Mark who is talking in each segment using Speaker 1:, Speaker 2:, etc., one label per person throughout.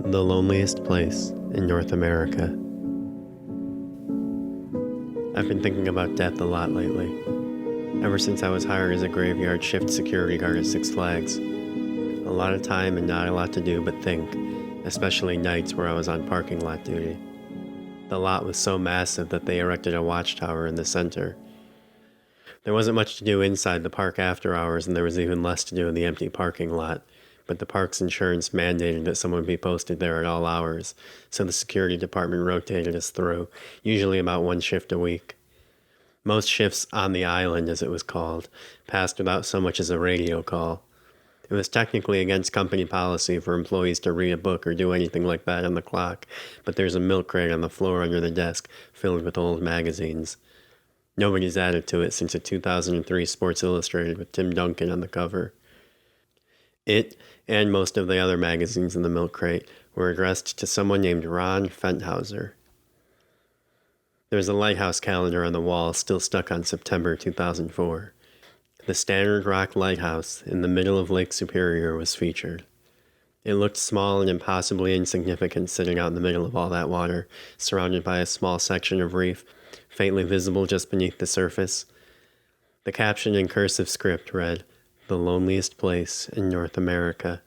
Speaker 1: The loneliest place in North America. I've been thinking about death a lot lately. Ever since I was hired as a graveyard shift security guard at Six Flags. A lot of time and not a lot to do but think, especially nights where I was on parking lot duty. The lot was so massive that they erected a watchtower in the center. There wasn't much to do inside the park after hours, and there was even less to do in the empty parking lot. But the park's insurance mandated that someone be posted there at all hours, so the security department rotated us through, usually about one shift a week. Most shifts on the island, as it was called, passed without so much as a radio call. It was technically against company policy for employees to read a book or do anything like that on the clock, but there's a milk crate on the floor under the desk filled with old magazines. Nobody's added to it since a 2003 Sports Illustrated with Tim Duncan on the cover. It, and most of the other magazines in the milk crate, were addressed to someone named Ron Fenthauser. There's a lighthouse calendar on the wall still stuck on September 2004. The Standard Rock Lighthouse in the middle of Lake Superior was featured. It looked small and impossibly insignificant sitting out in the middle of all that water, surrounded by a small section of reef, faintly visible just beneath the surface. The caption in cursive script read, "The loneliest place in North America."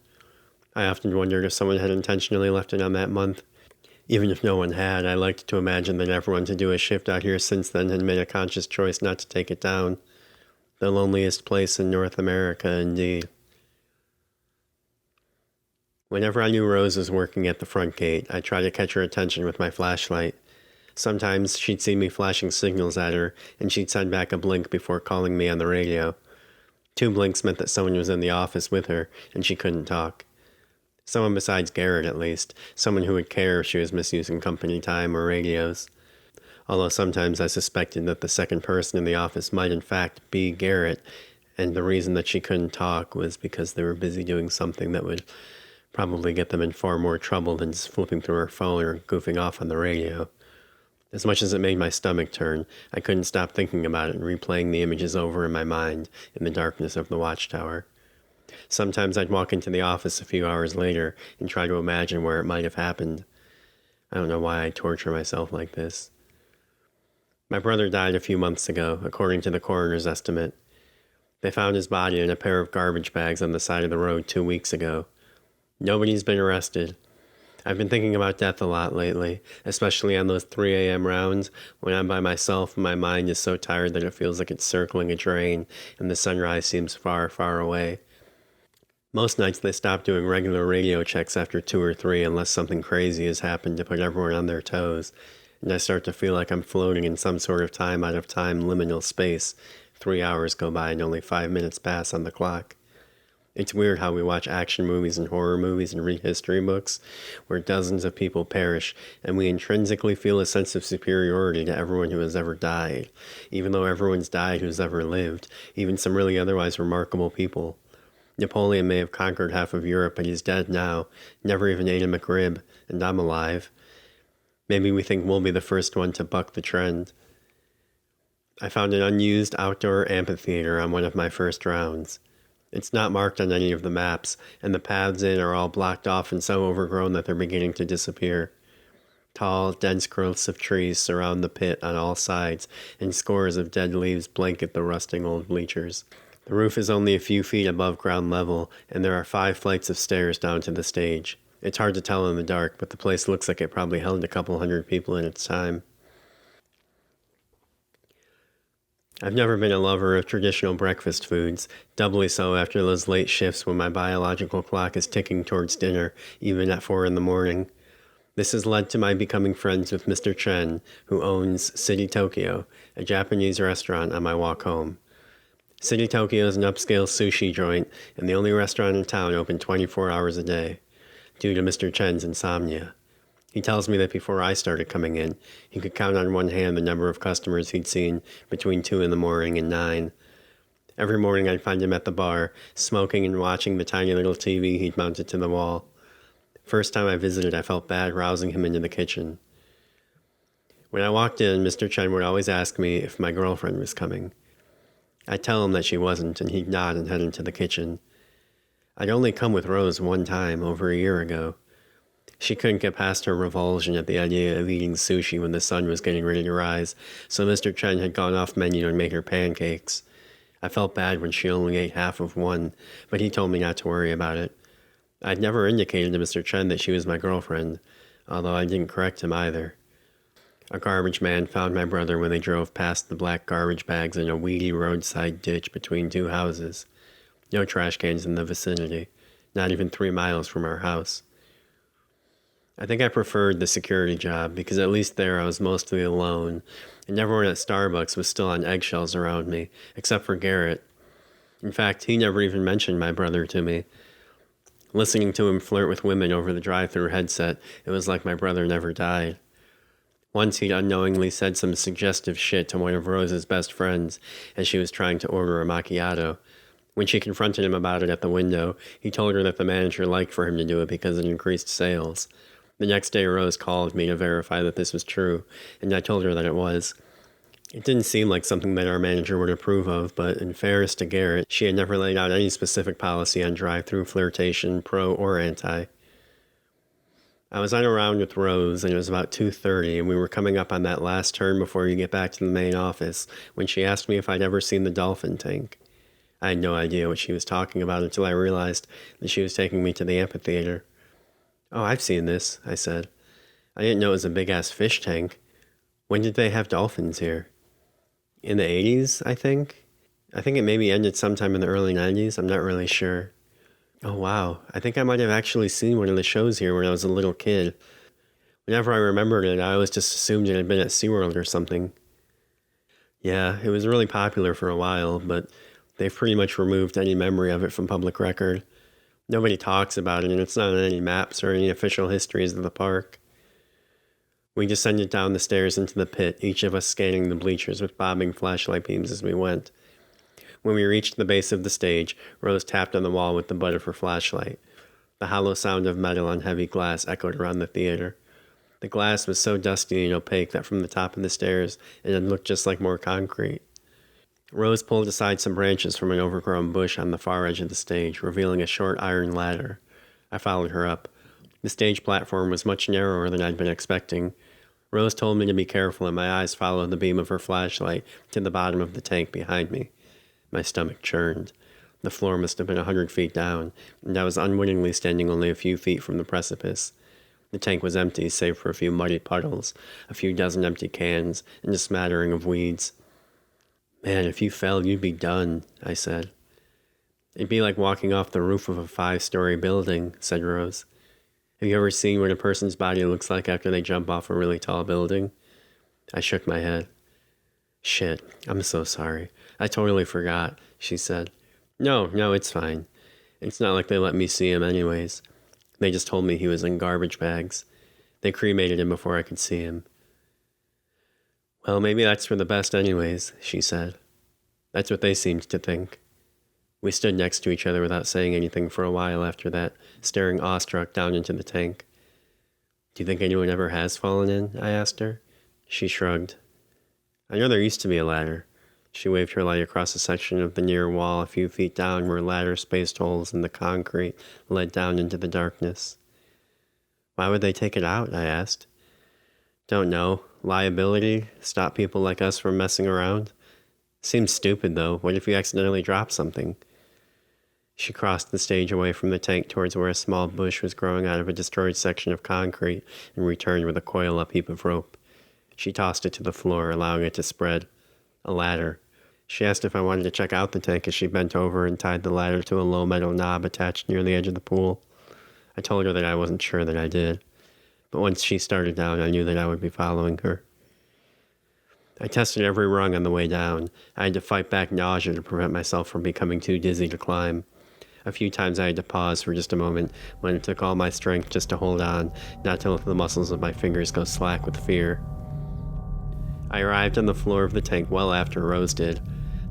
Speaker 1: I often wondered if someone had intentionally left it on that month. Even if no one had, I liked to imagine that everyone to do a shift out here since then had made a conscious choice not to take it down. The loneliest place in North America, indeed. Whenever I knew Rose was working at the front gate, I'd try to catch her attention with my flashlight. Sometimes she'd see me flashing signals at her, and she'd send back a blink before calling me on the radio. 2 blinks meant that someone was in the office with her, and she couldn't talk. Someone besides Garrett, at least. Someone who would care if she was misusing company time or radios. Although sometimes I suspected that the second person in the office might in fact be Garrett, and the reason that she couldn't talk was because they were busy doing something that would probably get them in far more trouble than just flipping through her phone or goofing off on the radio. As much as it made my stomach turn, I couldn't stop thinking about it and replaying the images over in my mind in the darkness of the watchtower. Sometimes I'd walk into the office a few hours later and try to imagine where it might have happened. I don't know why I torture myself like this. My brother died a few months ago, according to the coroner's estimate. They found his body in a pair of garbage bags on the side of the road 2 weeks ago. Nobody's been arrested. I've been thinking about death a lot lately, especially on those 3 a.m. rounds when I'm by myself and my mind is so tired that it feels like it's circling a drain and the sunrise seems far, far away. Most nights they stop doing regular radio checks after 2 or 3 unless something crazy has happened to put everyone on their toes, and I start to feel like I'm floating in some sort of time out of time liminal space. 3 hours go by and only 5 minutes pass on the clock. It's weird how we watch action movies and horror movies and read history books where dozens of people perish, and we intrinsically feel a sense of superiority to everyone who has ever died, even though everyone's died who's ever lived, even some really otherwise remarkable people. Napoleon may have conquered half of Europe, but he's dead now, never even ate a McRib, and I'm alive. Maybe we think we'll be the first one to buck the trend. I found an unused outdoor amphitheater on one of my first rounds. It's not marked on any of the maps, and the paths in are all blocked off and so overgrown that they're beginning to disappear. Tall, dense growths of trees surround the pit on all sides, and scores of dead leaves blanket the rusting old bleachers. The roof is only a few feet above ground level, and there are 5 flights of stairs down to the stage. It's hard to tell in the dark, but the place looks like it probably held a couple hundred people in its time. I've never been a lover of traditional breakfast foods, doubly so after those late shifts when my biological clock is ticking towards dinner, even at 4 in the morning. This has led to my becoming friends with Mr. Chen, who owns City Tokyo, a Japanese restaurant on my walk home. City Tokyo is an upscale sushi joint and the only restaurant in town open 24 hours a day, due to Mr. Chen's insomnia. He tells me that before I started coming in, he could count on one hand the number of customers he'd seen between 2 in the morning and 9. Every morning I'd find him at the bar, smoking and watching the tiny little TV he'd mounted to the wall. First time I visited, I felt bad rousing him into the kitchen. When I walked in, Mr. Chen would always ask me if my girlfriend was coming. I'd tell him that she wasn't, and he'd nod and head into the kitchen. I'd only come with Rose one time, over a year ago. She couldn't get past her revulsion at the idea of eating sushi when the sun was getting ready to rise, so Mr. Chen had gone off menu and made her pancakes. I felt bad when she only ate half of one, but he told me not to worry about it. I'd never indicated to Mr. Chen that she was my girlfriend, although I didn't correct him either. A garbage man found my brother when they drove past the black garbage bags in a weedy roadside ditch between two houses. No trash cans in the vicinity, not even 3 miles from our house. I think I preferred the security job because at least there I was mostly alone, and everyone at Starbucks was still on eggshells around me, except for Garrett. In fact, he never even mentioned my brother to me. Listening to him flirt with women over the drive-thru headset, it was like my brother never died. Once he'd unknowingly said some suggestive shit to one of Rose's best friends as she was trying to order a macchiato. When she confronted him about it at the window, he told her that the manager liked for him to do it because it increased sales. The next day, Rose called me to verify that this was true, and I told her that it was. It didn't seem like something that our manager would approve of, but in fairness to Garrett, she had never laid out any specific policy on drive-thru flirtation, pro or anti. I was on a round with Rose, and it was about 2:30, and we were coming up on that last turn before you get back to the main office, when she asked me if I'd ever seen the dolphin tank. I had no idea what she was talking about until I realized that she was taking me to the amphitheater. "Oh, I've seen this," I said. "I didn't know it was a big-ass fish tank. When did they have dolphins here?" "In the 80s, I think. I think it maybe ended sometime in the early 90s. I'm not really sure." "Oh, wow. I think I might have actually seen one of the shows here when I was a little kid. Whenever I remembered it, I always just assumed it had been at SeaWorld or something." "Yeah, it was really popular for a while, but they've pretty much removed any memory of it from public record. Nobody talks about it, and it's not on any maps or any official histories of the park." We descended down the stairs into the pit, each of us scanning the bleachers with bobbing flashlight beams as we went. When we reached the base of the stage, Rose tapped on the wall with the butt of her flashlight. The hollow sound of metal on heavy glass echoed around the theater. The glass was so dusty and opaque that from the top of the stairs it had looked just like more concrete. Rose pulled aside some branches from an overgrown bush on the far edge of the stage, revealing a short iron ladder. I followed her up. The stage platform was much narrower than I'd been expecting. Rose told me to be careful, and my eyes followed the beam of her flashlight to the bottom of the tank behind me. My stomach churned. The floor must have been 100 feet down, and I was unwittingly standing only a few feet from the precipice. The tank was empty, save for a few muddy puddles, a few dozen empty cans, and a smattering of weeds. "Man, if you fell, you'd be done," I said. "It'd be like walking off the roof of a 5-story building," said Rose. "Have you ever seen what a person's body looks like after they jump off a really tall building?" I shook my head. "Shit, I'm so sorry. I totally forgot," she said. No, it's fine. It's not like they let me see him anyways. They just told me he was in garbage bags. They cremated him before I could see him." "Well, maybe that's for the best anyways," she said. That's what they seemed to think. We stood next to each other without saying anything for a while after that, staring awestruck down into the tank. "Do you think anyone ever has fallen in?" I asked her. She shrugged. "I know there used to be a ladder." She waved her light across a section of the near wall a few feet down where ladder-spaced holes in the concrete led down into the darkness. "Why would they take it out?" I asked. "Don't know. Liability? Stop people like us from messing around? Seems stupid, though. What if you accidentally drop something?" She crossed the stage away from the tank towards where a small bush was growing out of a destroyed section of concrete and returned with a coil-up heap of rope. She tossed it to the floor, allowing it to spread. A ladder. She asked if I wanted to check out the tank as she bent over and tied the ladder to a low metal knob attached near the edge of the pool. I told her that I wasn't sure that I did, but once she started down, I knew that I would be following her. I tested every rung on the way down. I had to fight back nausea to prevent myself from becoming too dizzy to climb. A few times I had to pause for just a moment when it took all my strength just to hold on, not to let the muscles of my fingers go slack with fear. I arrived on the floor of the tank well after Rose did.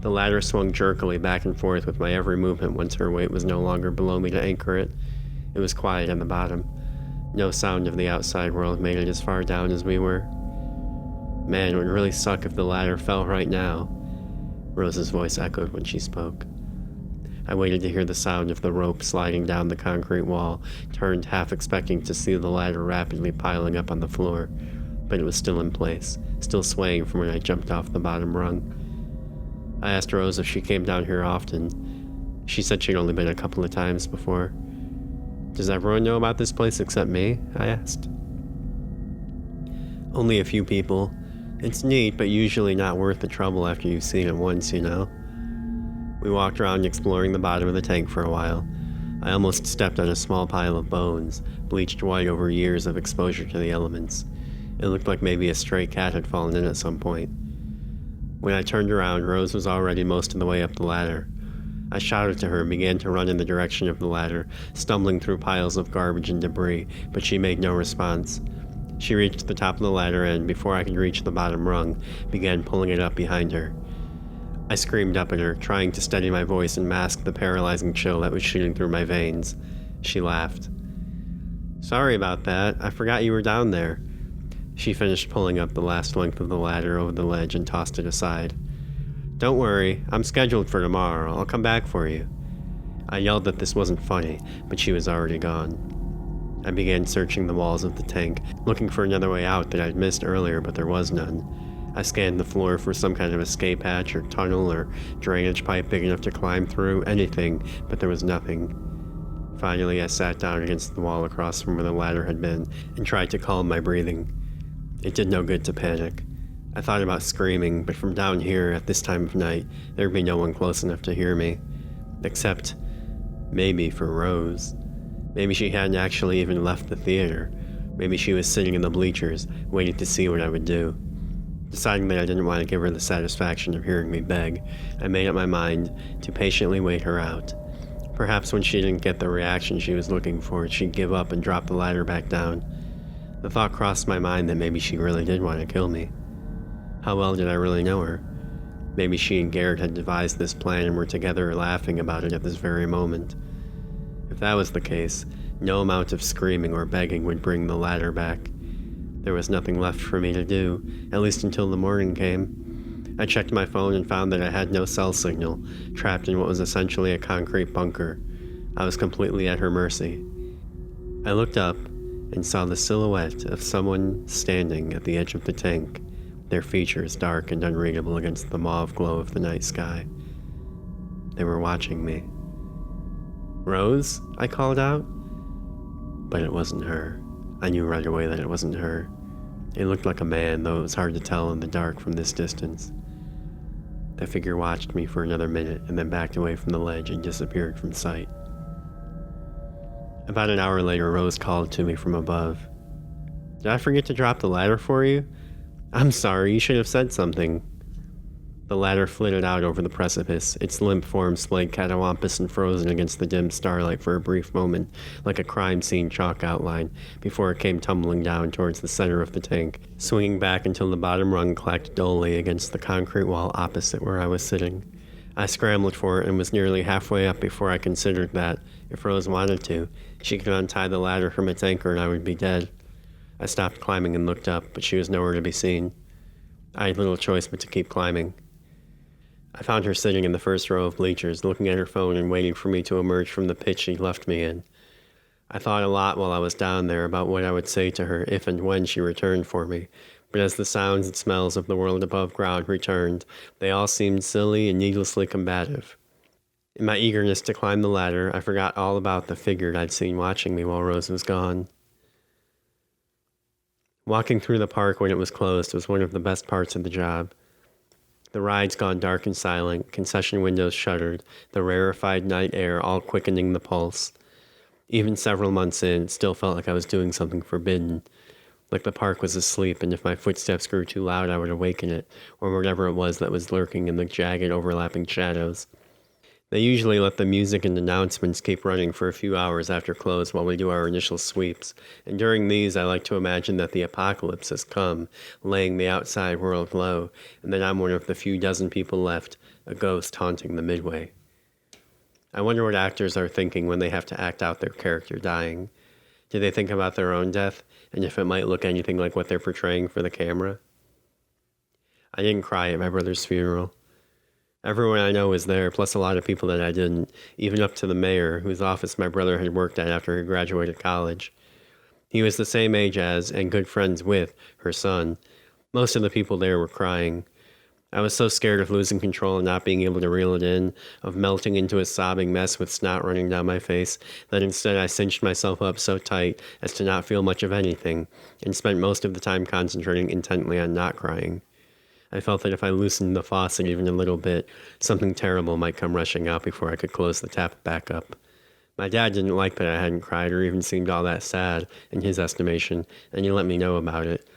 Speaker 1: The ladder swung jerkily back and forth with my every movement once her weight was no longer below me to anchor it. It was quiet on the bottom. No sound of the outside world made it as far down as we were. "Man, it would really suck if the ladder fell right now," Rose's voice echoed when she spoke. I waited to hear the sound of the rope sliding down the concrete wall, turned half expecting to see the ladder rapidly piling up on the floor, but it was still in place, still swaying from when I jumped off the bottom rung. I asked Rose if she came down here often. She said she'd only been a couple of times before. Does everyone know about this place except me? I asked. Only a few people. It's neat, but usually not worth the trouble after you've seen it once, you know? We walked around exploring the bottom of the tank for a while. I almost stepped on a small pile of bones, bleached white over years of exposure to the elements. It looked like maybe a stray cat had fallen in at some point. When I turned around, Rose was already most of the way up the ladder. I shouted to her and began to run in the direction of the ladder, stumbling through piles of garbage and debris, but she made no response. She reached the top of the ladder and, before I could reach the bottom rung, began pulling it up behind her. I screamed up at her, trying to steady my voice and mask the paralyzing chill that was shooting through my veins. She laughed. Sorry about that. I forgot you were down there. She finished pulling up the last length of the ladder over the ledge and tossed it aside. Don't worry, I'm scheduled for tomorrow. I'll come back for you. I yelled that this wasn't funny, but she was already gone. I began searching the walls of the tank, looking for another way out that I'd missed earlier, but there was none. I scanned the floor for some kind of escape hatch or tunnel or drainage pipe big enough to climb through, anything, but there was nothing. Finally, I sat down against the wall across from where the ladder had been and tried to calm my breathing. It did no good to panic. I thought about screaming, but from down here at this time of night, there'd be no one close enough to hear me. Except, maybe for Rose. Maybe she hadn't actually even left the theater. Maybe she was sitting in the bleachers, waiting to see what I would do. Deciding that I didn't want to give her the satisfaction of hearing me beg, I made up my mind to patiently wait her out. Perhaps when she didn't get the reaction she was looking for, she'd give up and drop the ladder back down. The thought crossed my mind that maybe she really did want to kill me. How well did I really know her? Maybe she and Garrett had devised this plan and were together laughing about it at this very moment. If that was the case, no amount of screaming or begging would bring the ladder back. There was nothing left for me to do, at least until the morning came. I checked my phone and found that I had no cell signal, trapped in what was essentially a concrete bunker. I was completely at her mercy. I looked up and saw the silhouette of someone standing at the edge of the tank, their features dark and unreadable against the mauve glow of the night sky. They were watching me. Rose? I called out. But it wasn't her. I knew right away that it wasn't her. It looked like a man, though it was hard to tell in the dark from this distance. The figure watched me for another minute and then backed away from the ledge and disappeared from sight. About an hour later, Rose called to me from above. Did I forget to drop the ladder for you? I'm sorry, you should have said something. The ladder flitted out over the precipice, its limp form splayed catawampus and frozen against the dim starlight for a brief moment, like a crime scene chalk outline, before it came tumbling down towards the center of the tank, swinging back until the bottom rung clacked dully against the concrete wall opposite where I was sitting. I scrambled for it and was nearly halfway up before I considered that, if Rose wanted to, she could untie the ladder from its anchor and I would be dead. I stopped climbing and looked up, but she was nowhere to be seen. I had little choice but to keep climbing. I found her sitting in the first row of bleachers, looking at her phone and waiting for me to emerge from the pit she'd left me in. I thought a lot while I was down there about what I would say to her if and when she returned for me, but as the sounds and smells of the world above ground returned, they all seemed silly and needlessly combative. In my eagerness to climb the ladder, I forgot all about the figure I'd seen watching me while Rose was gone. Walking through the park when it was closed was one of the best parts of the job. The ride's gone dark and silent, concession windows shuttered, the rarefied night air all quickening the pulse. Even several months in, it still felt like I was doing something forbidden, like the park was asleep, and if my footsteps grew too loud, I would awaken it, or whatever it was that was lurking in the jagged, overlapping shadows. They usually let the music and announcements keep running for a few hours after close while we do our initial sweeps, and during these I like to imagine that the apocalypse has come, laying the outside world low, and that I'm one of the few dozen people left, a ghost haunting the midway. I wonder what actors are thinking when they have to act out their character dying. Do they think about their own death, and if it might look anything like what they're portraying for the camera? I didn't cry at my brother's funeral. Everyone I know was there, plus a lot of people that I didn't, even up to the mayor, whose office my brother had worked at after he graduated college. He was the same age as, and good friends with, her son. Most of the people there were crying. I was so scared of losing control and not being able to reel it in, of melting into a sobbing mess with snot running down my face, that instead I cinched myself up so tight as to not feel much of anything, and spent most of the time concentrating intently on not crying. I felt that if I loosened the faucet even a little bit, something terrible might come rushing out before I could close the tap back up. My dad didn't like that I hadn't cried or even seemed all that sad, in his estimation, and he let me know about it.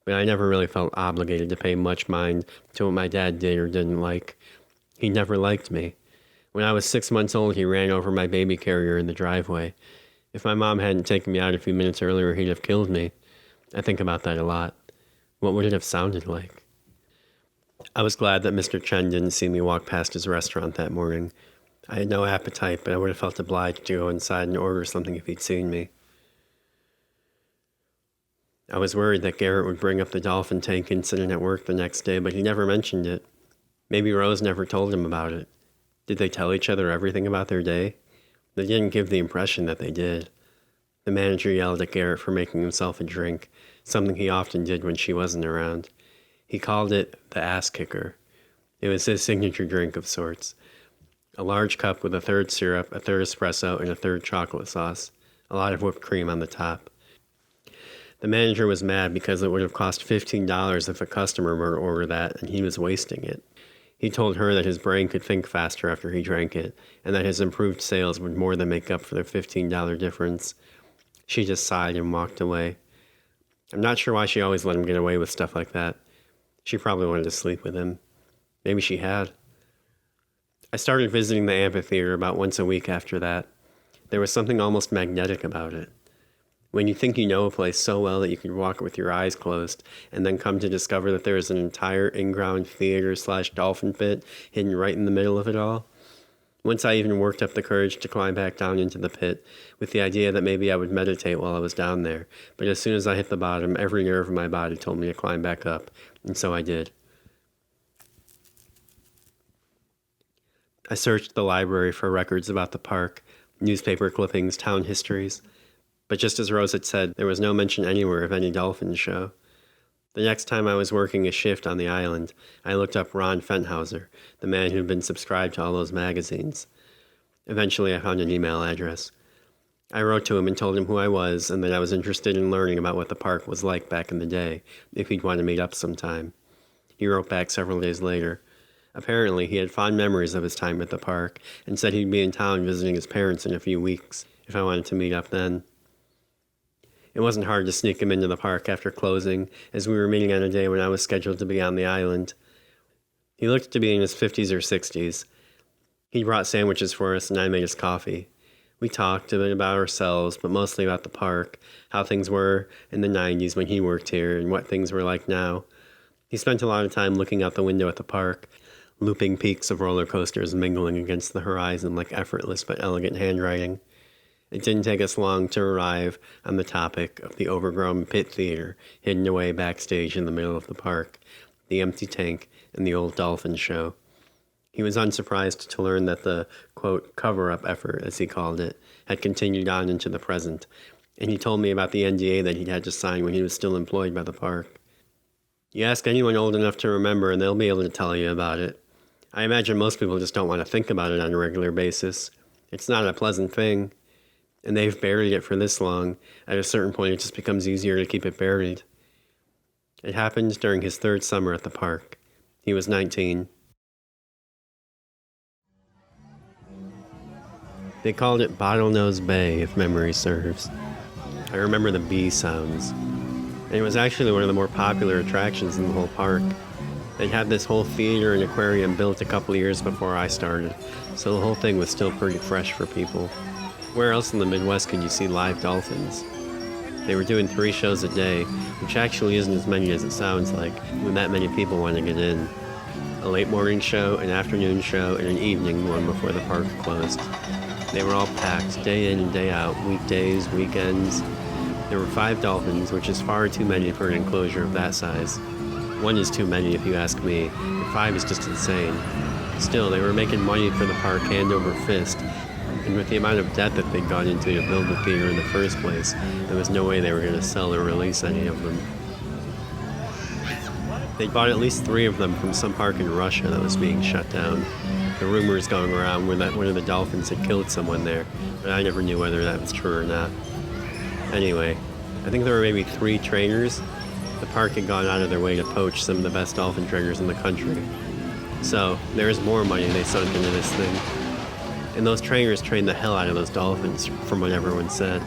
Speaker 1: But I never really felt obligated to pay much mind to what my dad did or didn't like. He never liked me. When I was 6 months old, he ran over my baby carrier in the driveway. If my mom hadn't taken me out a few minutes earlier, he'd have killed me. I think about that a lot. What would it have sounded like? I was glad that Mr. Chen didn't see me walk past his restaurant that morning. I had no appetite, but I would have felt obliged to go inside and order something if he'd seen me. I was worried that Garrett would bring up the dolphin tank incident at work the next day, but he never mentioned it. Maybe Rose never told him about it. Did they tell each other everything about their day? They didn't give the impression that they did. The manager yelled at Garrett for making himself a drink, something he often did when she wasn't around. He called it the ass kicker. It was his signature drink of sorts. A large cup with a third syrup, a third espresso, and a third chocolate sauce. A lot of whipped cream on the top. The manager was mad because it would have cost $15 if a customer were to order that, and he was wasting it. He told her that his brain could think faster after he drank it, and that his improved sales would more than make up for the $15 difference. She just sighed and walked away. I'm not sure why she always let him get away with stuff like that. She probably wanted to sleep with him. Maybe she had. I started visiting the amphitheater about once a week after that. There was something almost magnetic about it. When you think you know a place so well that you can walk with your eyes closed, and then come to discover that there is an entire in-ground theater/dolphin pit hidden right in the middle of it all. Once I even worked up the courage to climb back down into the pit, with the idea that maybe I would meditate while I was down there, but as soon as I hit the bottom, every nerve in my body told me to climb back up, and so I did. I searched the library for records about the park, newspaper clippings, town histories, but just as Rose had said, there was no mention anywhere of any dolphin show. The next time I was working a shift on the island, I looked up Ron Fenthauser, the man who'd been subscribed to all those magazines. Eventually, I found an email address. I wrote to him and told him who I was and that I was interested in learning about what the park was like back in the day, if he'd want to meet up sometime. He wrote back several days later. Apparently, he had fond memories of his time at the park and said he'd be in town visiting his parents in a few weeks, if I wanted to meet up then. It wasn't hard to sneak him into the park after closing, as we were meeting on a day when I was scheduled to be on the island. He looked to be in his 50s or 60s. He brought sandwiches for us and I made us coffee. We talked a bit about ourselves, but mostly about the park, how things were in the 90s when he worked here and what things were like now. He spent a lot of time looking out the window at the park, looping peaks of roller coasters mingling against the horizon like effortless but elegant handwriting. It didn't take us long to arrive on the topic of the overgrown pit theater hidden away backstage in the middle of the park, the empty tank, and the old dolphin show. He was unsurprised to learn that the, quote, cover-up effort, as he called it, had continued on into the present, and he told me about the NDA that he'd had to sign when he was still employed by the park. You ask anyone old enough to remember and they'll be able to tell you about it. I imagine most people just don't want to think about it on a regular basis. It's not a pleasant thing. And they've buried it for this long. At a certain point, it just becomes easier to keep it buried. It happened during his third summer at the park. He was 19. They called it Bottlenose Bay, if memory serves. I remember the bee sounds. And it was actually one of the more popular attractions in the whole park. They'd had this whole theater and aquarium built a couple of years before I started, so the whole thing was still pretty fresh for people. Where else in the Midwest could you see live dolphins? They were doing 3 shows a day, which actually isn't as many as it sounds like, when that many people want to get in. A late morning show, an afternoon show, and an evening one before the park closed. They were all packed, day in and day out, weekdays, weekends. There were 5 dolphins, which is far too many for an enclosure of that size. 1 is too many if you ask me, and 5 is just insane. Still, they were making money for the park hand over fist, and with the amount of debt that they'd gone into to build the theater in the first place, there was no way they were going to sell or release any of them. They'd bought at least 3 of them from some park in Russia that was being shut down. The rumors going around were that one of the dolphins had killed someone there, but I never knew whether that was true or not. Anyway, I think there were maybe 3 trainers. The park had gone out of their way to poach some of the best dolphin trainers in the country. So, there is more money they sunk into this thing. And those trainers trained the hell out of those dolphins, from what everyone said.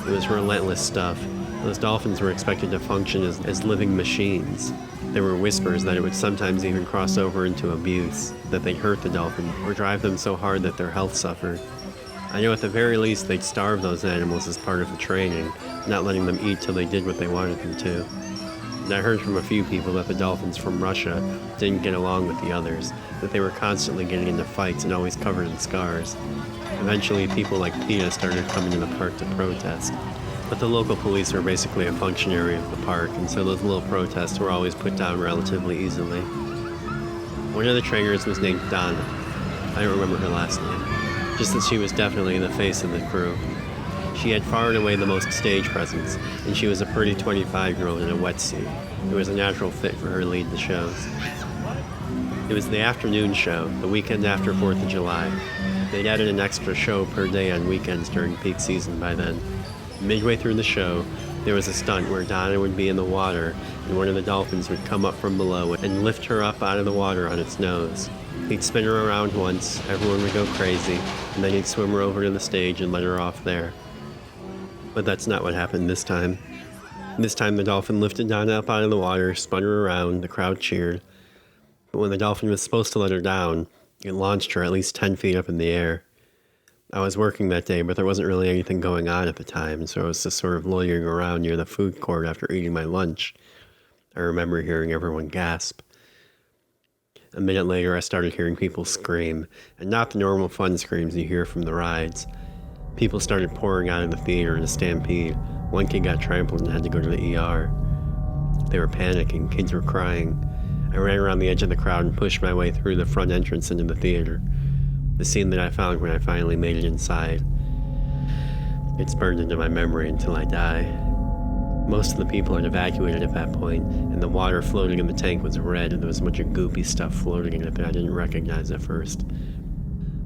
Speaker 1: It was relentless stuff. Those dolphins were expected to function as living machines. There were whispers that it would sometimes even cross over into abuse, that they'd hurt the dolphin or drive them so hard that their health suffered. I know at the very least they'd starve those animals as part of the training, not letting them eat till they did what they wanted them to. And I heard from a few people that the dolphins from Russia didn't get along with the others, that they were constantly getting into fights and always covered in scars. Eventually, people like PETA started coming to the park to protest. But the local police were basically a functionary of the park, and so those little protests were always put down relatively easily. One of the trainers was named Donna. I don't remember her last name, just that she was definitely the face of the crew. She had far and away the most stage presence, and she was a pretty 25-year-old in a wetsuit. It was a natural fit for her to lead the shows. It was the afternoon show, the weekend after 4th of July. They'd added an extra show per day on weekends during peak season by then. Midway through the show, there was a stunt where Donna would be in the water, and one of the dolphins would come up from below and lift her up out of the water on its nose. He'd spin her around once, everyone would go crazy, and then he'd swim her over to the stage and let her off there. But that's not what happened this time. This time the dolphin lifted Donna up out of the water, spun her around, the crowd cheered. But when the dolphin was supposed to let her down, it launched her at least 10 feet up in the air. I was working that day, but there wasn't really anything going on at the time, so I was just sort of loitering around near the food court after eating my lunch. I remember hearing everyone gasp. A minute later, I started hearing people scream, and not the normal fun screams you hear from the rides. People started pouring out of the theater in a stampede. One kid got trampled and had to go to the ER. They were panicking, kids were crying. I ran around the edge of the crowd and pushed my way through the front entrance into the theater. The scene that I found when I finally made it inside. It's burned into my memory until I die. Most of the people had evacuated at that point, and the water floating in the tank was red, and there was a bunch of goopy stuff floating in it that I didn't recognize at first.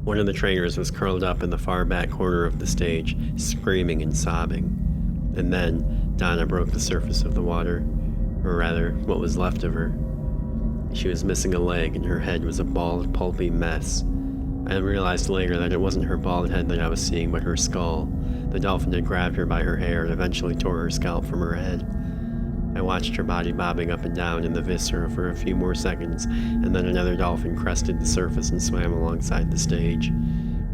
Speaker 1: One of the trainers was curled up in the far back corner of the stage, screaming and sobbing. And then, Donna broke the surface of the water, or rather, what was left of her. She was missing a leg, and her head was a bald, pulpy mess. I realized later that it wasn't her bald head that I was seeing, but her skull. The dolphin had grabbed her by her hair and eventually tore her scalp from her head. I watched her body bobbing up and down in the viscera for a few more seconds, and then another dolphin crested the surface and swam alongside the stage.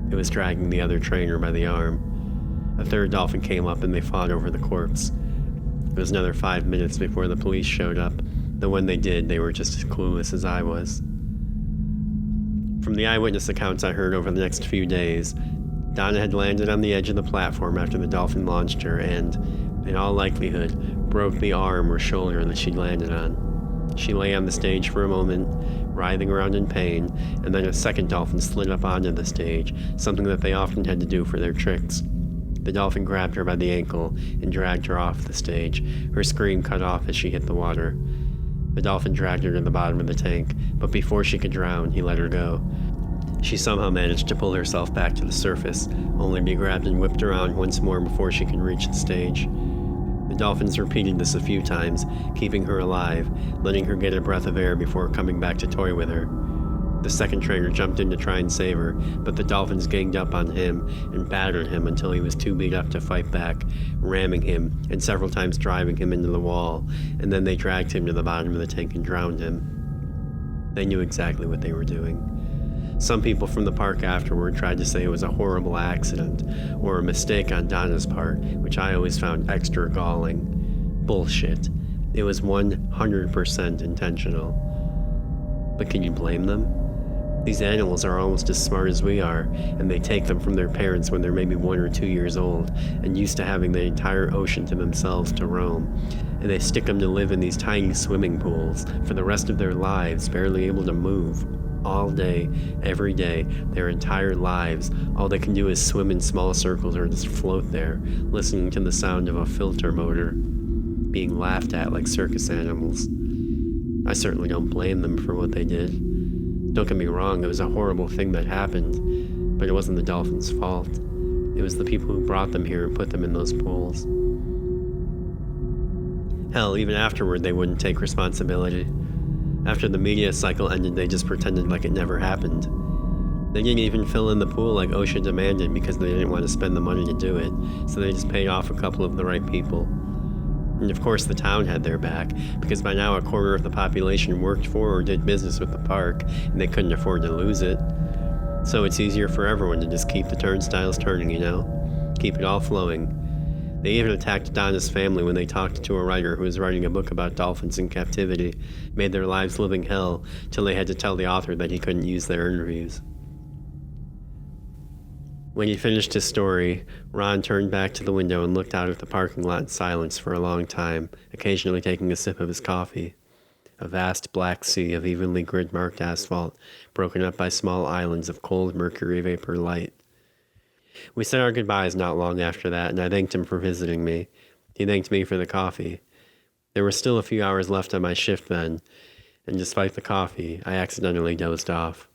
Speaker 1: It was dragging the other trainer by the arm. A third dolphin came up and they fought over the corpse. It was another 5 minutes before the police showed up, though when they did, they were just as clueless as I was. From the eyewitness accounts I heard over the next few days, Donna had landed on the edge of the platform after the dolphin launched her and, in all likelihood, broke the arm or shoulder that she'd landed on. She lay on the stage for a moment, writhing around in pain, and then a second dolphin slid up onto the stage, something that they often had to do for their tricks. The dolphin grabbed her by the ankle and dragged her off the stage, her scream cut off as she hit the water. The dolphin dragged her to the bottom of the tank, but before she could drown, he let her go. She somehow managed to pull herself back to the surface, only to be grabbed and whipped around once more before she could reach the stage. The dolphins repeated this a few times, keeping her alive, letting her get a breath of air before coming back to toy with her. The second trainer jumped in to try and save her, but the dolphins ganged up on him and battered him until he was too beat up to fight back, ramming him and several times driving him into the wall, and then they dragged him to the bottom of the tank and drowned him. They knew exactly what they were doing. Some people from the park afterward tried to say it was a horrible accident or a mistake on Donna's part, which I always found extra galling. Bullshit. It was 100% intentional. But can you blame them? These animals are almost as smart as we are, and they take them from their parents when they're maybe 1 or 2 years old, and used to having the entire ocean to themselves to roam. And they stick them to live in these tiny swimming pools for the rest of their lives, barely able to move. all day, every day, their entire lives. All they can do is swim in small circles or just float there, listening to the sound of a filter motor, being laughed at like circus animals. I certainly don't blame them for what they did. Don't get me wrong, it was a horrible thing that happened, but it wasn't the dolphins' fault. It was the people who brought them here and put them in those pools. Hell, even afterward, they wouldn't take responsibility. After the media cycle ended, they just pretended like it never happened. They didn't even fill in the pool like OSHA demanded because they didn't want to spend the money to do it, so they just paid off a couple of the right people. And of course the town had their back, because by now a quarter of the population worked for or did business with the park, and they couldn't afford to lose it. So it's easier for everyone to just keep the turnstiles turning, you know? Keep it all flowing. They even attacked Donna's family when they talked to a writer who was writing a book about dolphins in captivity, made their lives living hell, till they had to tell the author that he couldn't use their interviews. When he finished his story, Ron turned back to the window and looked out at the parking lot in silence for a long time, occasionally taking a sip of his coffee. A vast black sea of evenly grid-marked asphalt, broken up by small islands of cold mercury vapor light. We said our goodbyes not long after that, and I thanked him for visiting me. He thanked me for the coffee. There were still a few hours left on my shift then, and despite the coffee, I accidentally dozed off.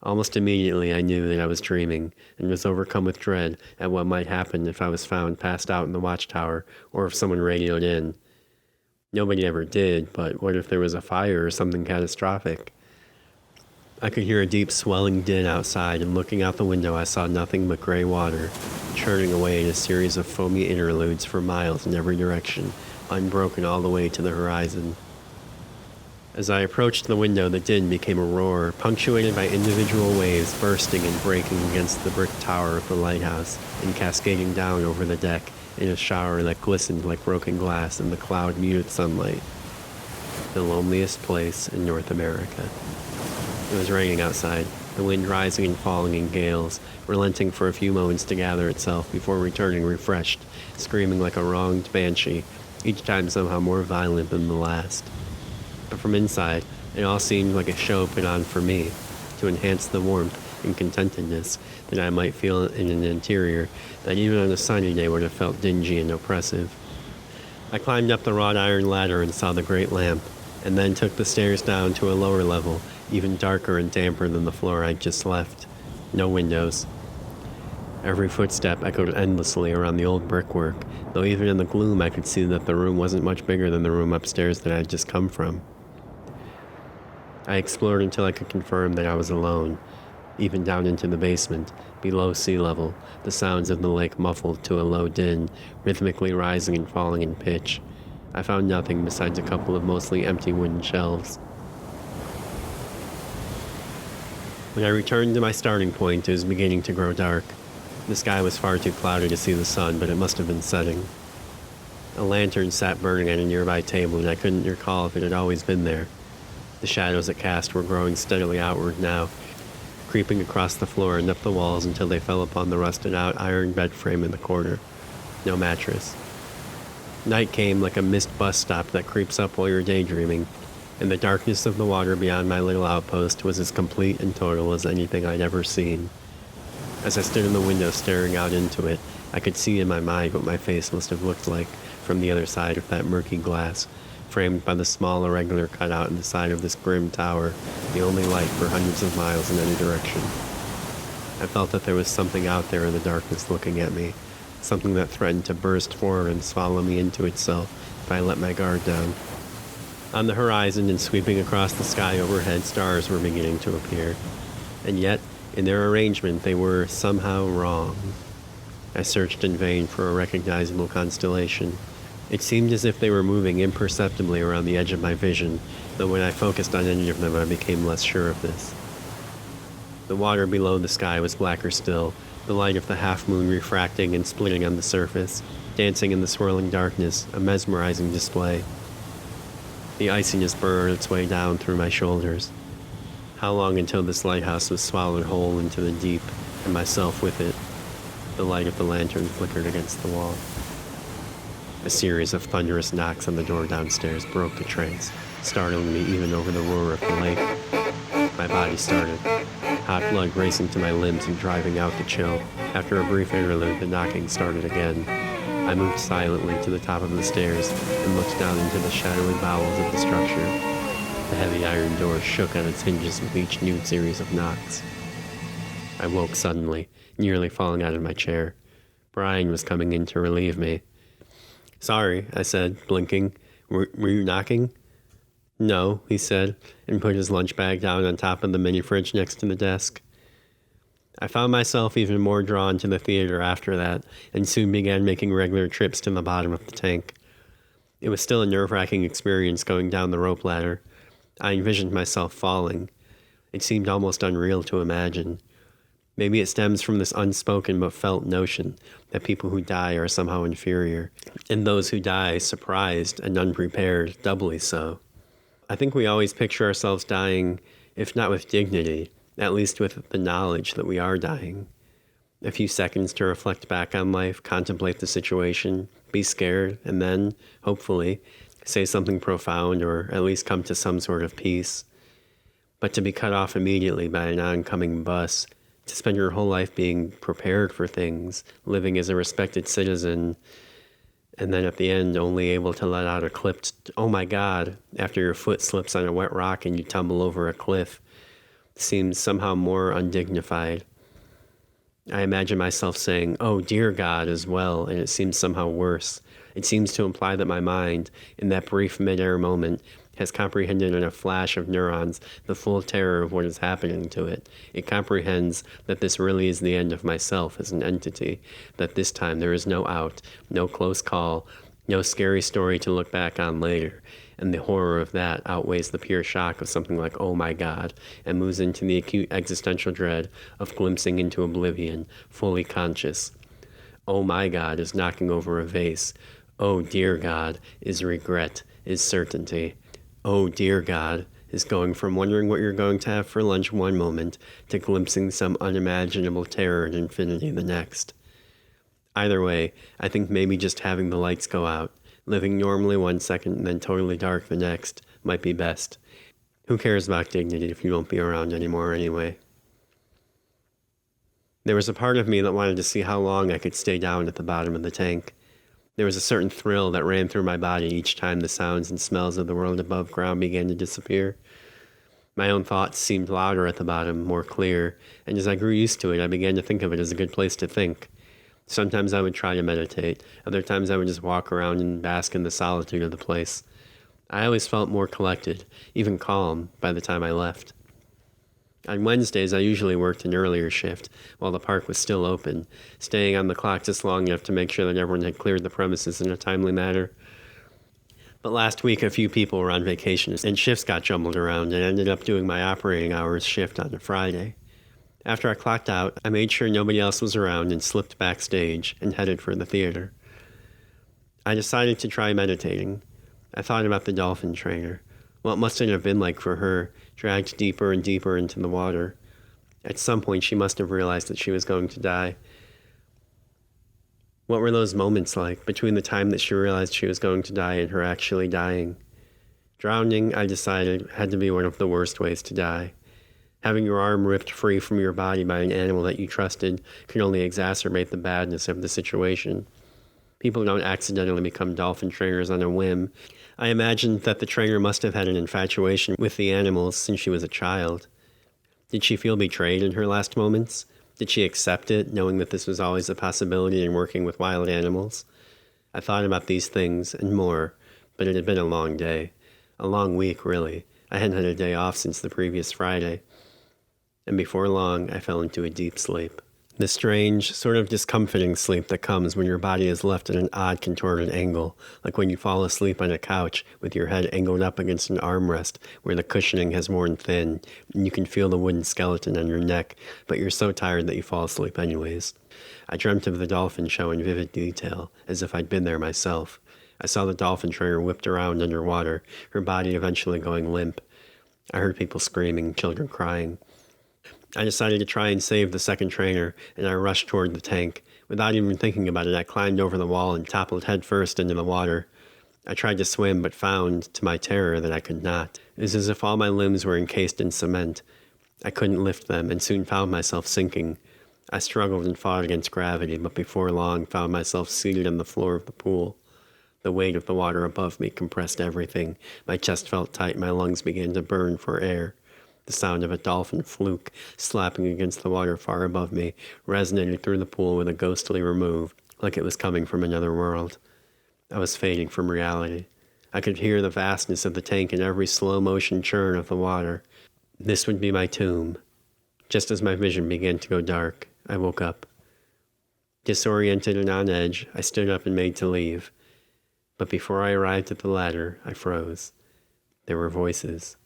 Speaker 1: Almost immediately I knew that I was dreaming, and was overcome with dread at what might happen if I was found passed out in the watchtower, or if someone radioed in. Nobody ever did, but what if there was a fire or something catastrophic? I could hear a deep swelling din outside, and looking out the window I saw nothing but gray water, churning away in a series of foamy interludes for miles in every direction, unbroken all the way to the horizon. As I approached the window, the din became a roar, punctuated by individual waves bursting and breaking against the brick tower of the lighthouse, and cascading down over the deck in a shower that glistened like broken glass in the cloud-muted sunlight. The loneliest place in North America. It was raining outside, the wind rising and falling in gales, relenting for a few moments to gather itself before returning refreshed, screaming like a wronged banshee, each time somehow more violent than the last. But from inside, it all seemed like a show put on for me, to enhance the warmth and contentedness that I might feel in an interior that even on a sunny day would have felt dingy and oppressive. I climbed up the wrought iron ladder and saw the great lamp, and then took the stairs down to a lower level, even darker and damper than the floor I'd just left. No windows. Every footstep echoed endlessly around the old brickwork, though even in the gloom I could see that the room wasn't much bigger than the room upstairs that I'd just come from. I explored until I could confirm that I was alone, even down into the basement, below sea level, the sounds of the lake muffled to a low din, rhythmically rising and falling in pitch. I found nothing besides a couple of mostly empty wooden shelves. When I returned to my starting point, it was beginning to grow dark. The sky was far too cloudy to see the sun, but it must have been setting. A lantern sat burning at a nearby table, and I couldn't recall if it had always been there. The shadows it cast were growing steadily outward now, creeping across the floor and up the walls until they fell upon the rusted-out iron bed frame in the corner. No mattress. Night came like a mist bus stop that creeps up while you're daydreaming, and the darkness of the water beyond my little outpost was as complete and total as anything I'd ever seen. As I stood in the window staring out into it, I could see in my mind what my face must have looked like from the other side of that murky glass, framed by the small irregular cutout in the side of this grim tower, the only light for hundreds of miles in any direction. I felt that there was something out there in the darkness looking at me, something that threatened to burst forward and swallow me into itself if I let my guard down. On the horizon and sweeping across the sky overhead, stars were beginning to appear, and yet, in their arrangement, they were somehow wrong. I searched in vain for a recognizable constellation. It seemed as if they were moving imperceptibly around the edge of my vision, though when I focused on any of them, I became less sure of this. The water below the sky was blacker still, the light of the half-moon refracting and splitting on the surface, dancing in the swirling darkness, a mesmerizing display. The iciness burrowed its way down through my shoulders. How long until this lighthouse was swallowed whole into the deep, and myself with it? The light of the lantern flickered against the wall. A series of thunderous knocks on the door downstairs broke the trance, startling me even over the roar of the lake. My body started, hot blood racing to my limbs and driving out the chill. After a brief interlude, the knocking started again. I moved silently to the top of the stairs and looked down into the shadowy bowels of the structure. The heavy iron door shook on its hinges with each new series of knocks. I woke suddenly, nearly falling out of my chair. Brian was coming in to relieve me. "Sorry," I said, blinking. Were you knocking?" "No," he said, and put his lunch bag down on top of the mini fridge next to the desk. I found myself even more drawn to the theater after that, and soon began making regular trips to the bottom of the tank. It was still a nerve-wracking experience going down the rope ladder. I envisioned myself falling. It seemed almost unreal to imagine. Maybe it stems from this unspoken but felt notion that people who die are somehow inferior, and those who die surprised and unprepared doubly so. I think we always picture ourselves dying, if not with dignity, at least with the knowledge that we are dying. A few seconds to reflect back on life, contemplate the situation, be scared, and then, hopefully, say something profound or at least come to some sort of peace. But to be cut off immediately by an oncoming bus, to spend your whole life being prepared for things, living as a respected citizen, and then at the end only able to let out a clipped, "Oh my God," after your foot slips on a wet rock and you tumble over a cliff, seems somehow more undignified. I imagine myself saying, "Oh dear God," as well, and it seems somehow worse. It seems to imply that my mind, in that brief mid-air moment, has comprehended in a flash of neurons the full terror of what is happening to it. It comprehends that this really is the end of myself as an entity, that this time there is no out, no close call, no scary story to look back on later, and the horror of that outweighs the pure shock of something like "oh my God," and moves into the acute existential dread of glimpsing into oblivion, fully conscious. "Oh my God" is knocking over a vase. "Oh dear God" is regret, is certainty. "Oh dear God" is going from wondering what you're going to have for lunch one moment to glimpsing some unimaginable terror in infinity the next. Either way, I think maybe just having the lights go out, living normally one second and then totally dark the next, might be best. Who cares about dignity if you won't be around anymore anyway? There was a part of me that wanted to see how long I could stay down at the bottom of the tank. There was a certain thrill that ran through my body each time the sounds and smells of the world above ground began to disappear. My own thoughts seemed louder at the bottom, more clear, and as I grew used to it, I began to think of it as a good place to think. Sometimes I would try to meditate. Other times I would just walk around and bask in the solitude of the place. I always felt more collected, even calm, by the time I left. On Wednesdays, I usually worked an earlier shift, while the park was still open, staying on the clock just long enough to make sure that everyone had cleared the premises in a timely manner. But last week, a few people were on vacation, and shifts got jumbled around, and ended up doing my operating hours shift on a Friday. After I clocked out, I made sure nobody else was around and slipped backstage and headed for the theater. I decided to try meditating. I thought about the dolphin trainer. What must it have been like for her, dragged deeper and deeper into the water? At some point, she must have realized that she was going to die. What were those moments like between the time that she realized she was going to die and her actually dying? Drowning, I decided, had to be one of the worst ways to die. Having your arm ripped free from your body by an animal that you trusted could only exacerbate the badness of the situation. People don't accidentally become dolphin trainers on a whim. I imagined that the trainer must have had an infatuation with the animals since she was a child. Did she feel betrayed in her last moments? Did she accept it, knowing that this was always a possibility in working with wild animals? I thought about these things and more, but it had been a long day. A long week, really. I hadn't had a day off since the previous Friday. And before long, I fell into a deep sleep. The strange, sort of discomforting sleep that comes when your body is left at an odd contorted angle, like when you fall asleep on a couch with your head angled up against an armrest where the cushioning has worn thin, and you can feel the wooden skeleton on your neck, but you're so tired that you fall asleep anyways. I dreamt of the dolphin show in vivid detail, as if I'd been there myself. I saw the dolphin trainer whipped around underwater, her body eventually going limp. I heard people screaming, children crying. I decided to try and save the second trainer, and I rushed toward the tank. Without even thinking about it, I climbed over the wall and toppled headfirst into the water. I tried to swim, but found, to my terror, that I could not. It was as if all my limbs were encased in cement. I couldn't lift them and soon found myself sinking. I struggled and fought against gravity, but before long found myself seated on the floor of the pool. The weight of the water above me compressed everything. My chest felt tight, my lungs began to burn for air. The sound of a dolphin fluke slapping against the water far above me resonated through the pool with a ghostly remove, like it was coming from another world. I was fading from reality. I could hear the vastness of the tank in every slow-motion churn of the water. This would be my tomb. Just as my vision began to go dark, I woke up. Disoriented and on edge, I stood up and made to leave. But before I arrived at the ladder, I froze. There were voices,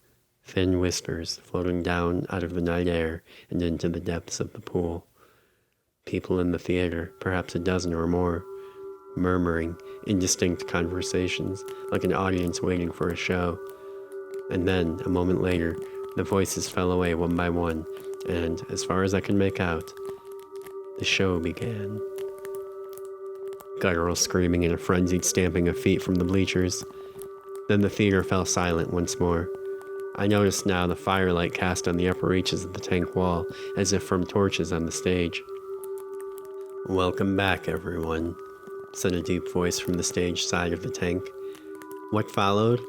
Speaker 1: thin whispers floating down out of the night air and into the depths of the pool. People in the theater, perhaps a dozen or more, murmuring indistinct conversations like an audience waiting for a show. And then, a moment later, the voices fell away one by one, and, as far as I could make out, the show began. Guttural screaming and a frenzied stamping of feet from the bleachers. Then the theater fell silent once more. I noticed now the firelight cast on the upper reaches of the tank wall, as if from torches on the stage. "Welcome back, everyone," said a deep voice from the stage side of the tank. What followed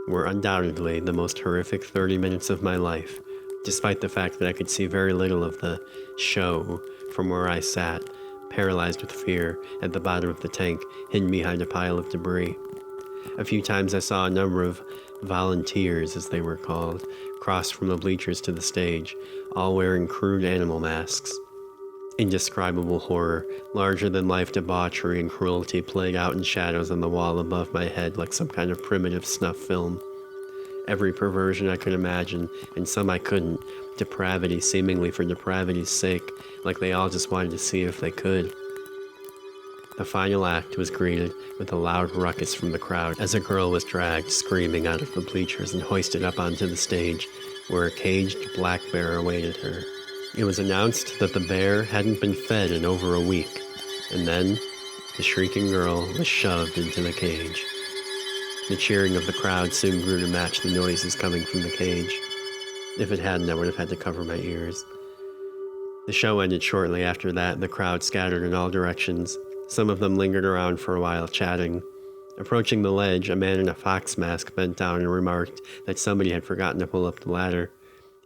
Speaker 1: were undoubtedly the most horrific 30 minutes of my life, despite the fact that I could see very little of the show from where I sat, paralyzed with fear, at the bottom of the tank, hidden behind a pile of debris. A few times I saw a number of volunteers, as they were called, cross from the bleachers to the stage, all wearing crude animal masks. Indescribable horror, larger-than-life debauchery and cruelty played out in shadows on the wall above my head like some kind of primitive snuff film. Every perversion I could imagine, and some I couldn't, depravity seemingly for depravity's sake, like they all just wanted to see if they could. The final act was greeted with a loud ruckus from the crowd as a girl was dragged screaming out of the bleachers and hoisted up onto the stage, where a caged black bear awaited her. It was announced that the bear hadn't been fed in over a week, and then the shrieking girl was shoved into the cage. The cheering of the crowd soon grew to match the noises coming from the cage. If it hadn't, I would have had to cover my ears. The show ended shortly after that, and the crowd scattered in all directions. Some of them lingered around for a while, chatting. Approaching the ledge, a man in a fox mask bent down and remarked that somebody had forgotten to pull up the ladder.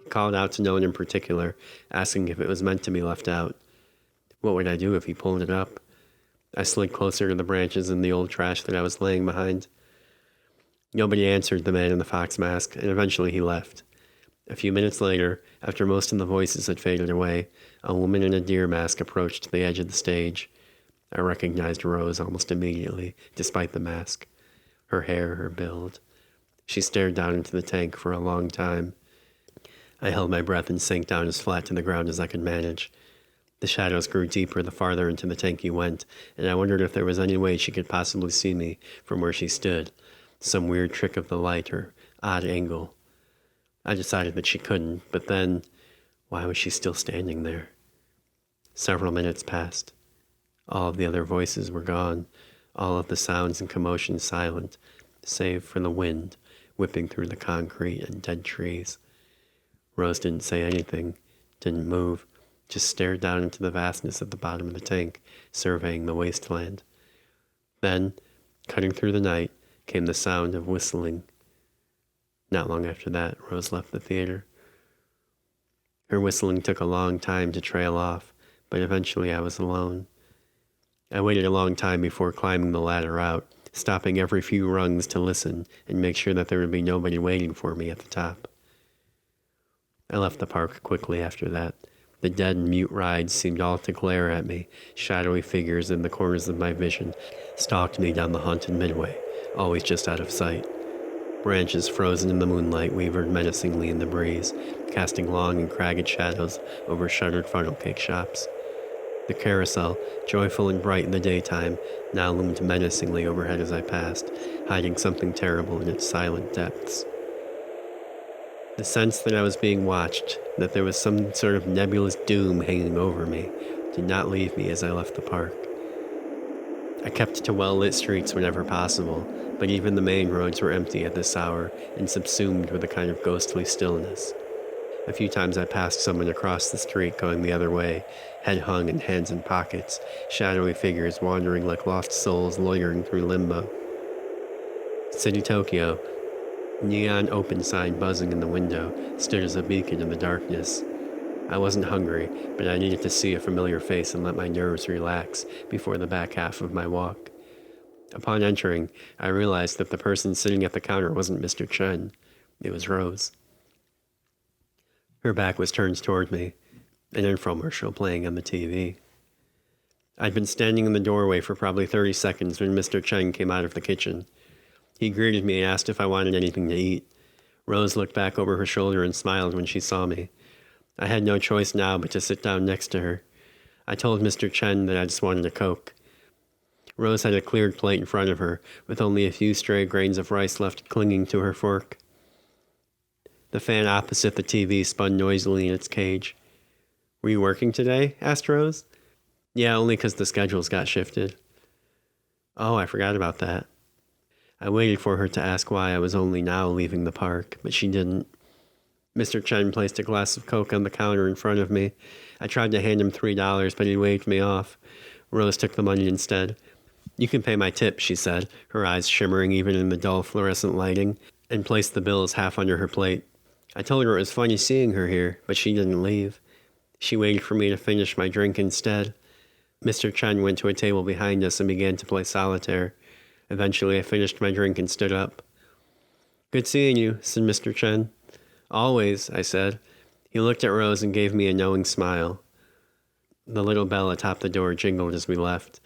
Speaker 1: He called out to no one in particular, asking if it was meant to be left out. What would I do if he pulled it up? I slid closer to the branches and the old trash that I was laying behind. Nobody answered the man in the fox mask, and eventually he left. A few minutes later, after most of the voices had faded away, a woman in a deer mask approached the edge of the stage. I recognized Rose almost immediately, despite the mask. Her hair, her build. She stared down into the tank for a long time. I held my breath and sank down as flat to the ground as I could manage. The shadows grew deeper the farther into the tank you went, and I wondered if there was any way she could possibly see me from where she stood. Some weird trick of the light or odd angle. I decided that she couldn't, but then, why was she still standing there? Several minutes passed. All of the other voices were gone, all of the sounds and commotion silent, save for the wind whipping through the concrete and dead trees. Rose didn't say anything, didn't move, just stared down into the vastness at the bottom of the tank, surveying the wasteland. Then, cutting through the night, came the sound of whistling. Not long after that, Rose left the theater. Her whistling took a long time to trail off, but eventually I was alone. I waited a long time before climbing the ladder out, stopping every few rungs to listen and make sure that there would be nobody waiting for me at the top. I left the park quickly after that. The dead and mute rides seemed all to glare at me. Shadowy figures in the corners of my vision stalked me down the haunted midway, always just out of sight. Branches frozen in the moonlight wavered menacingly in the breeze, casting long and cragged shadows over shuttered funnel cake shops. The carousel, joyful and bright in the daytime, now loomed menacingly overhead as I passed, hiding something terrible in its silent depths. The sense that I was being watched, that there was some sort of nebulous doom hanging over me, did not leave me as I left the park. I kept to well-lit streets whenever possible, but even the main roads were empty at this hour and subsumed with a kind of ghostly stillness. A few times I passed someone across the street going the other way, head hung and hands in pockets, shadowy figures wandering like lost souls loitering through limbo. City Tokyo, neon open sign buzzing in the window, stood as a beacon in the darkness. I wasn't hungry, but I needed to see a familiar face and let my nerves relax before the back half of my walk. Upon entering, I realized that the person sitting at the counter wasn't Mr. Chen. It was Rose. Her back was turned toward me, an infomercial playing on the TV. I'd been standing in the doorway for probably 30 seconds when Mr. Chen came out of the kitchen. He greeted me and asked if I wanted anything to eat. Rose looked back over her shoulder and smiled when she saw me. I had no choice now but to sit down next to her. I told Mr. Chen that I just wanted a Coke. Rose had a cleared plate in front of her, with only a few stray grains of rice left clinging to her fork. The fan opposite the TV spun noisily in its cage. "Were you working today?" asked Rose. "Yeah, only 'cause the schedules got shifted." "Oh, I forgot about that." I waited for her to ask why I was only now leaving the park, but she didn't. Mr. Chen placed a glass of Coke on the counter in front of me. I tried to hand him $3, but he waved me off. Rose took the money instead. "You can pay my tip," she said, her eyes shimmering even in the dull fluorescent lighting, and placed the bills half under her plate. I told her it was funny seeing her here, but she didn't leave. She waited for me to finish my drink instead. Mr. Chen went to a table behind us and began to play solitaire. Eventually, I finished my drink and stood up. "Good seeing you," said Mr. Chen. "Always," I said. He looked at Rose and gave me a knowing smile. The little bell atop the door jingled as we left.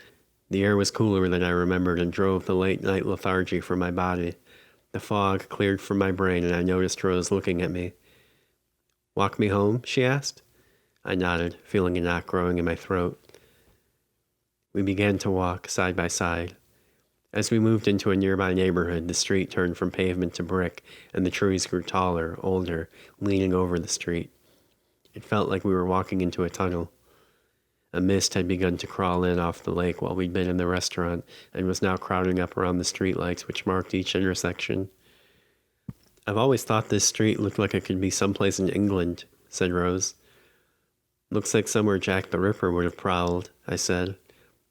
Speaker 1: The air was cooler than I remembered and drove the late-night lethargy from my body. The fog cleared from my brain and I noticed Rose looking at me. "Walk me home?" she asked. I nodded, feeling a knot growing in my throat. We began to walk side by side. As we moved into a nearby neighborhood, the street turned from pavement to brick, and the trees grew taller, older, leaning over the street. It felt like we were walking into a tunnel. A mist had begun to crawl in off the lake while we'd been in the restaurant, and was now crowding up around the streetlights which marked each intersection. "I've always thought this street looked like it could be someplace in England," said Rose. "Looks like somewhere Jack the Ripper would have prowled," I said.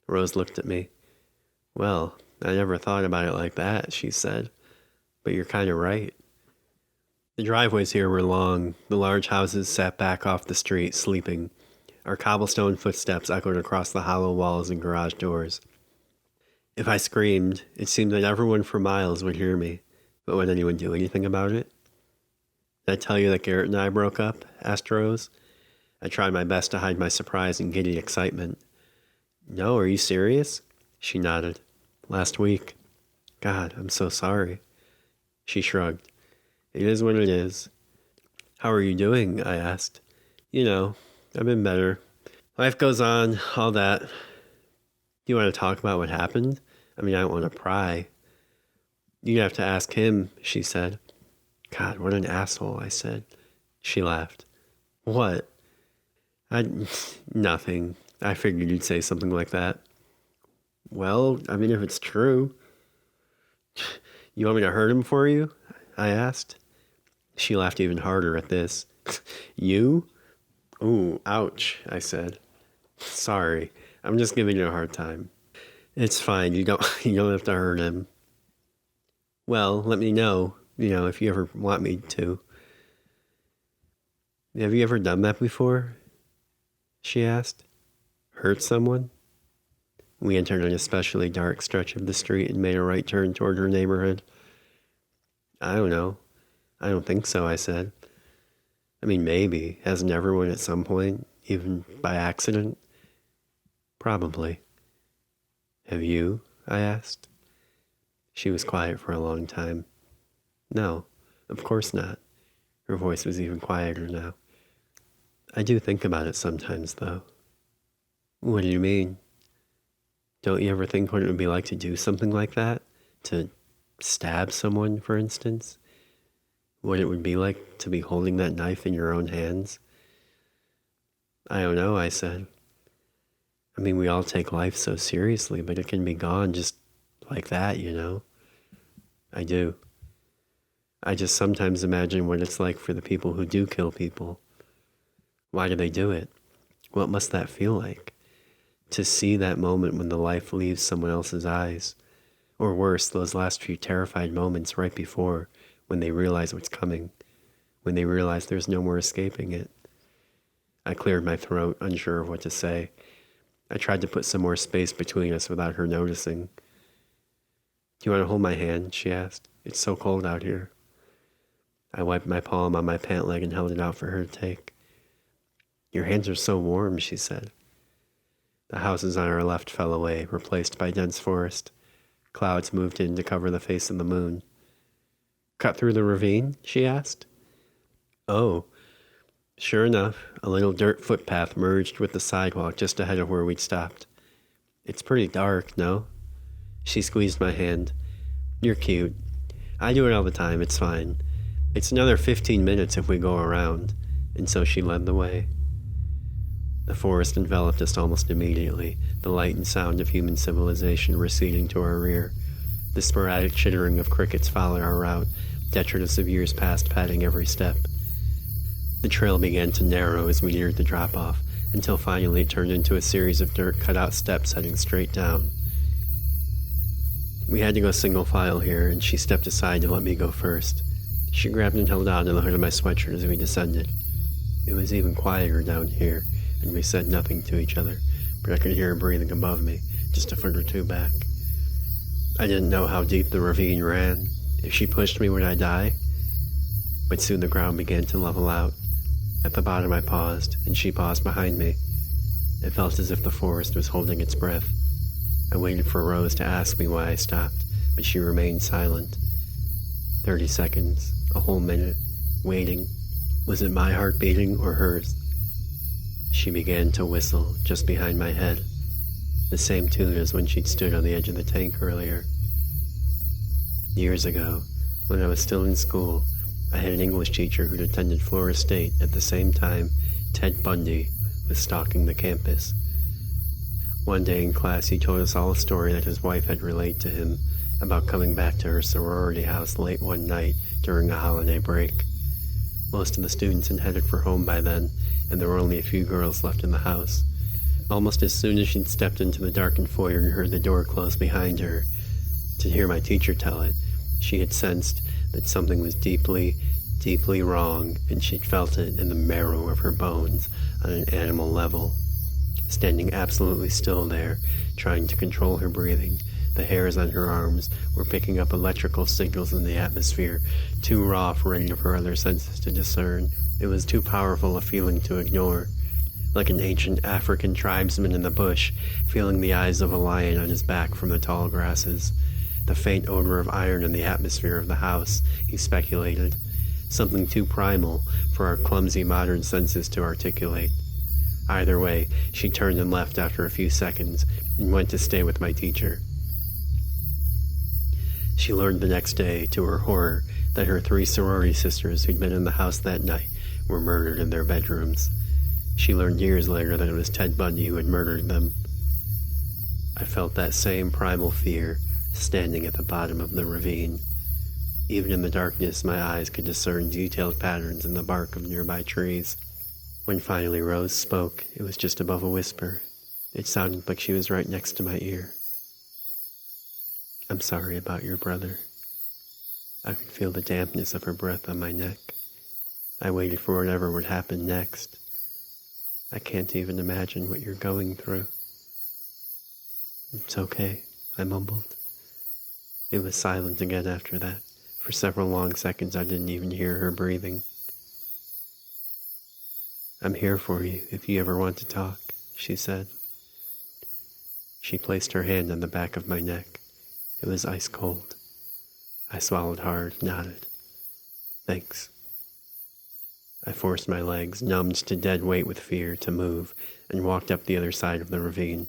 Speaker 1: Rose looked at me. "Well, I never thought about it like that," she said. "But you're kind of right." The driveways here were long. The large houses sat back off the street, sleeping. Our cobblestone footsteps echoed across the hollow walls and garage doors. If I screamed, it seemed that everyone for miles would hear me. But would anyone do anything about it? "Did I tell you that Garrett and I broke up?" asked Rose. I tried my best to hide my surprise and giddy excitement. "No, are you serious?" She nodded. "Last week." "God, I'm so sorry." She shrugged. "It is what it is." "How are you doing?" I asked. "You know, I've been better. Life goes on, all that." "Do you want to talk about what happened? I mean, I don't want to pry." "You'd have to ask him," she said. "God, what an asshole," I said. She laughed. "What?" Nothing. I figured you'd say something like that." "Well, I mean, if it's true." "You want me to hurt him for you?" I asked. She laughed even harder at this. "You?" "Ooh, ouch," I said. "Sorry, I'm just giving you a hard time." "It's fine, you don't you don't have to hurt him." "Well, let me know, if you ever want me to." "Have you ever done that before?" she asked. "Hurt someone?" We entered an especially dark stretch of the street and made a right turn toward her neighborhood. "I don't know. I don't think so," I said. "I mean, maybe. Hasn't everyone at some point, even by accident?" "Probably." "Have you?" I asked. She was quiet for a long time. "No, of course not." Her voice was even quieter now. "I do think about it sometimes, though." "What do you mean?" "Don't you ever think what it would be like to do something like that? To stab someone, for instance? What it would be like to be holding that knife in your own hands?" "I don't know," I said. "I mean, we all take life so seriously, but it can be gone just like that, you know?" "I do." I just sometimes imagine what it's like for the people who do kill people. Why do they do it? What must that feel like? To see that moment when the life leaves someone else's eyes. Or worse, those last few terrified moments right before, when they realize what's coming. When they realize there's no more escaping it. I cleared my throat, unsure of what to say. I tried to put some more space between us without her noticing. "Do you want to hold my hand?" she asked. "It's so cold out here." I wiped my palm on my pant leg and held it out for her to take. "Your hands are so warm," she said. The houses on our left fell away, replaced by dense forest. Clouds moved in to cover the face of the moon. "Cut through the ravine?" she asked. Oh, sure enough, a little dirt footpath merged with the sidewalk just ahead of where we'd stopped. "It's pretty dark, no?" She squeezed my hand. "You're cute. I do it all the time, it's fine. It's another 15 minutes if we go around." And so she led the way. The forest enveloped us almost immediately, the light and sound of human civilization receding to our rear. The sporadic chittering of crickets followed our route, detritus of years past padding every step. The trail began to narrow as we neared the drop-off, until finally it turned into a series of dirt cut-out steps heading straight down. We had to go single file here, and she stepped aside to let me go first. She grabbed and held on to the hood of my sweatshirt as we descended. It was even quieter down here, and we said nothing to each other, but I could hear her breathing above me, just a foot or two back. I didn't know how deep the ravine ran. If she pushed me, would I die? But soon the ground began to level out. At the bottom I paused, and she paused behind me. It felt as if the forest was holding its breath. I waited for Rose to ask me why I stopped, but she remained silent. 30 seconds, a whole minute, waiting. Was it my heart beating or hers? She began to whistle just behind my head, the same tune as when she'd stood on the edge of the tank earlier. Years ago, when I was still in school, I had an English teacher who'd attended Florida State at the same time Ted Bundy was stalking the campus. One day in class, he told us all a story that his wife had relayed to him about coming back to her sorority house late one night during a holiday break. Most of the students had headed for home by then, and there were only a few girls left in the house. Almost as soon as she'd stepped into the darkened foyer and heard the door close behind her, to hear my teacher tell it, she had sensed that something was deeply, deeply wrong, and she'd felt it in the marrow of her bones on an animal level. Standing absolutely still there, trying to control her breathing, the hairs on her arms were picking up electrical signals in the atmosphere, too raw for any of her other senses to discern. It was too powerful a feeling to ignore. Like an ancient African tribesman in the bush, feeling the eyes of a lion on his back from the tall grasses. The faint odor of iron in the atmosphere of the house, he speculated. Something too primal for our clumsy modern senses to articulate. Either way, she turned and left after a few seconds, and went to stay with my teacher. She learned the next day, to her horror, that her 3 sorority sisters who'd been in the house that night were murdered in their bedrooms. She learned years later that it was Ted Bundy who had murdered them. I felt that same primal fear, standing at the bottom of the ravine. Even in the darkness, my eyes could discern detailed patterns in the bark of nearby trees. When finally Rose spoke, it was just above a whisper. It sounded like she was right next to my ear. "I'm sorry about your brother." I could feel the dampness of her breath on my neck. I waited for whatever would happen next. "I can't even imagine what you're going through." "It's okay," I mumbled. It was silent again after that. For several long seconds I didn't even hear her breathing. "I'm here for you if you ever want to talk," she said. She placed her hand on the back of my neck. It was ice cold. I swallowed hard, nodded. "Thanks." I forced my legs, numbed to dead weight with fear, to move, and walked up the other side of the ravine.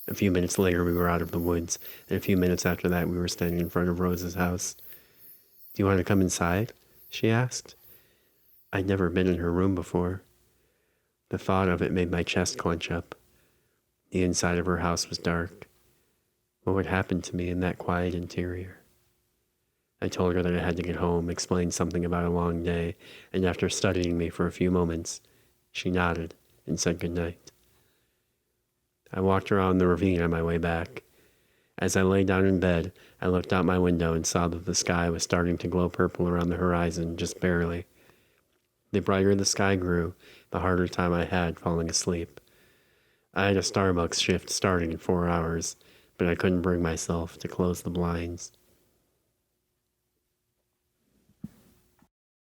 Speaker 1: A few minutes later we were out of the woods, and a few minutes after that we were standing in front of Rose's house. "Do you want to come inside?" she asked. I'd never been in her room before. The thought of it made my chest clench up. The inside of her house was dark. What would happen to me in that quiet interior? I told her that I had to get home, explained something about a long day, and after studying me for a few moments, she nodded and said good night. I walked around the ravine on my way back. As I lay down in bed, I looked out my window and saw that the sky was starting to glow purple around the horizon, just barely. The brighter the sky grew, the harder time I had falling asleep. I had a Starbucks shift starting in 4 hours, but I couldn't bring myself to close the blinds.